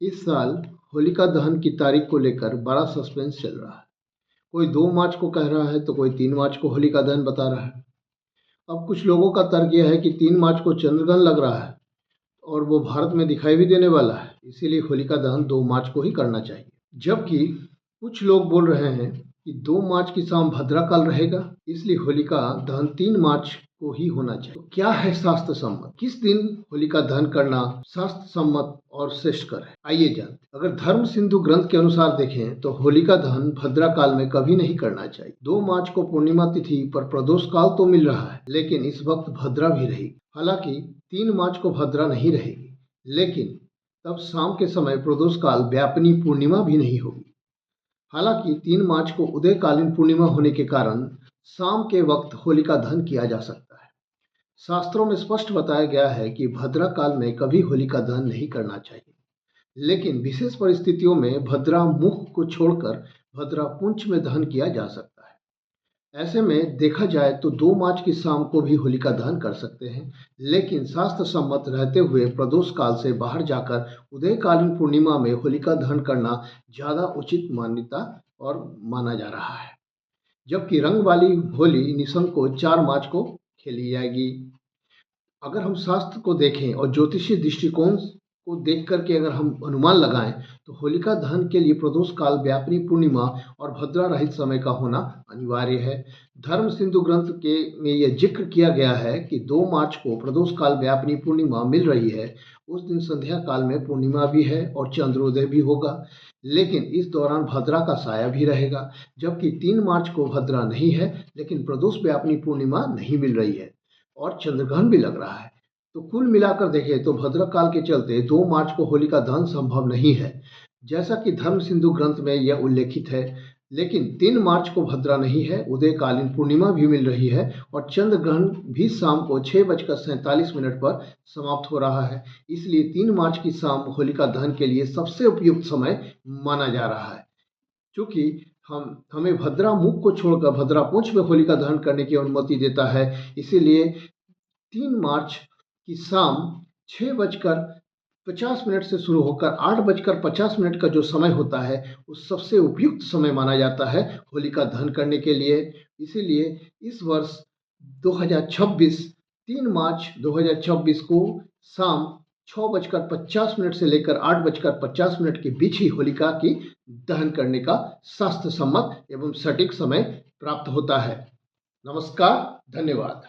इस साल होलिका दहन की तारीख को लेकर बड़ा सस्पेंस चल रहा है। कोई 2 मार्च को कह रहा है तो कोई 3 मार्च को होलिका दहन बता रहा है। अब कुछ लोगों का तर्क यह है कि 3 मार्च को चंद्रग्रहण लग रहा है और वो भारत में दिखाई भी देने वाला है, इसीलिए होलिका दहन 2 मार्च को ही करना चाहिए। जबकि कुछ लोग बोल रहे हैं कि 2 मार्च की शाम भद्रा काल रहेगा, इसलिए होलिका दहन 3 मार्च को ही होना चाहिए। तो क्या है शास्त्र सम्मत? किस दिन होलिका दहन करना शास्त्र सम्मत और श्रेष्ठकर है? आइए जानते हैं। अगर धर्म सिंधु ग्रंथ के अनुसार देखें तो होलिका दहन भद्रा काल में कभी नहीं करना चाहिए। 2 मार्च को पूर्णिमा तिथि पर प्रदोष काल तो मिल रहा है, लेकिन इस वक्त भद्रा भी रहेगी। हालांकि 3 मार्च को भद्रा नहीं रहेगी, लेकिन तब शाम के समय प्रदोष काल व्यापिनी पूर्णिमा भी नहीं होगी। हालांकि 3 मार्च को उदयकालीन पूर्णिमा होने के कारण शाम के वक्त होलिका दहन किया जा सकता है। शास्त्रों में स्पष्ट बताया गया है कि भद्रा काल में कभी होलिका दहन नहीं करना चाहिए, लेकिन विशेष परिस्थितियों में भद्रा मुख को छोड़कर भद्रा पुंछ में दहन किया जा सकता है। ऐसे में देखा जाए तो 2 मार्च की शाम को भी होलिका दहन कर सकते हैं, लेकिन शास्त्र सम्मत रहते हुए प्रदोष काल से बाहर जाकर उदयकालीन पूर्णिमा में होलिका दहन करना ज़्यादा उचित मान्यता और माना जा रहा है। जबकि रंग वाली होली निशंक को 4 मार्च को खेली जाएगी। अगर हम शास्त्र को देखें और ज्योतिषीय दृष्टिकोण को देख कर के अगर हम अनुमान लगाएं तो होलिका दहन के लिए प्रदोष काल व्यापिनी पूर्णिमा और भद्रा रहित समय का होना अनिवार्य है। धर्म सिंधु ग्रंथ के में यह जिक्र किया गया है कि 2 मार्च को प्रदोष काल व्यापिनी पूर्णिमा मिल रही है। उस दिन संध्या काल में पूर्णिमा भी है और चंद्रोदय भी होगा, लेकिन इस दौरान भद्रा का साया भी रहेगा। जबकि 3 मार्च को भद्रा नहीं है, लेकिन प्रदोष व्यापिनी पूर्णिमा नहीं मिल रही है और चंद्रग्रहण भी लग रहा है। तो कुल मिलाकर देखें तो भद्रा काल के चलते 2 मार्च को होलिका दहन संभव नहीं है, जैसा कि धर्म सिंधु ग्रंथ में यह उल्लेखित है। लेकिन 3 मार्च को भद्रा नहीं है, उदयकालीन पूर्णिमा भी मिल रही है और चंद्र ग्रहण भी शाम को 6:47 पर समाप्त हो रहा है। इसलिए 3 मार्च की शाम होलिका दहन के लिए सबसे उपयुक्त समय माना जा रहा है। चूंकि हमें भद्रा मुख को छोड़कर भद्रा पूंछ में होलिका दहन करने की अनुमति देता है, इसीलिए 3 मार्च की शाम 6:50 से शुरू होकर 8:50 का जो समय होता है, वो सबसे उपयुक्त समय माना जाता है होलिका दहन करने के लिए। इसीलिए इस वर्ष 2026 3 मार्च 2026 को शाम 6:50 से लेकर 8:50 के बीच ही होलिका की दहन करने का शास्त्र सम्मत एवं सटीक समय प्राप्त होता है। नमस्कार, धन्यवाद।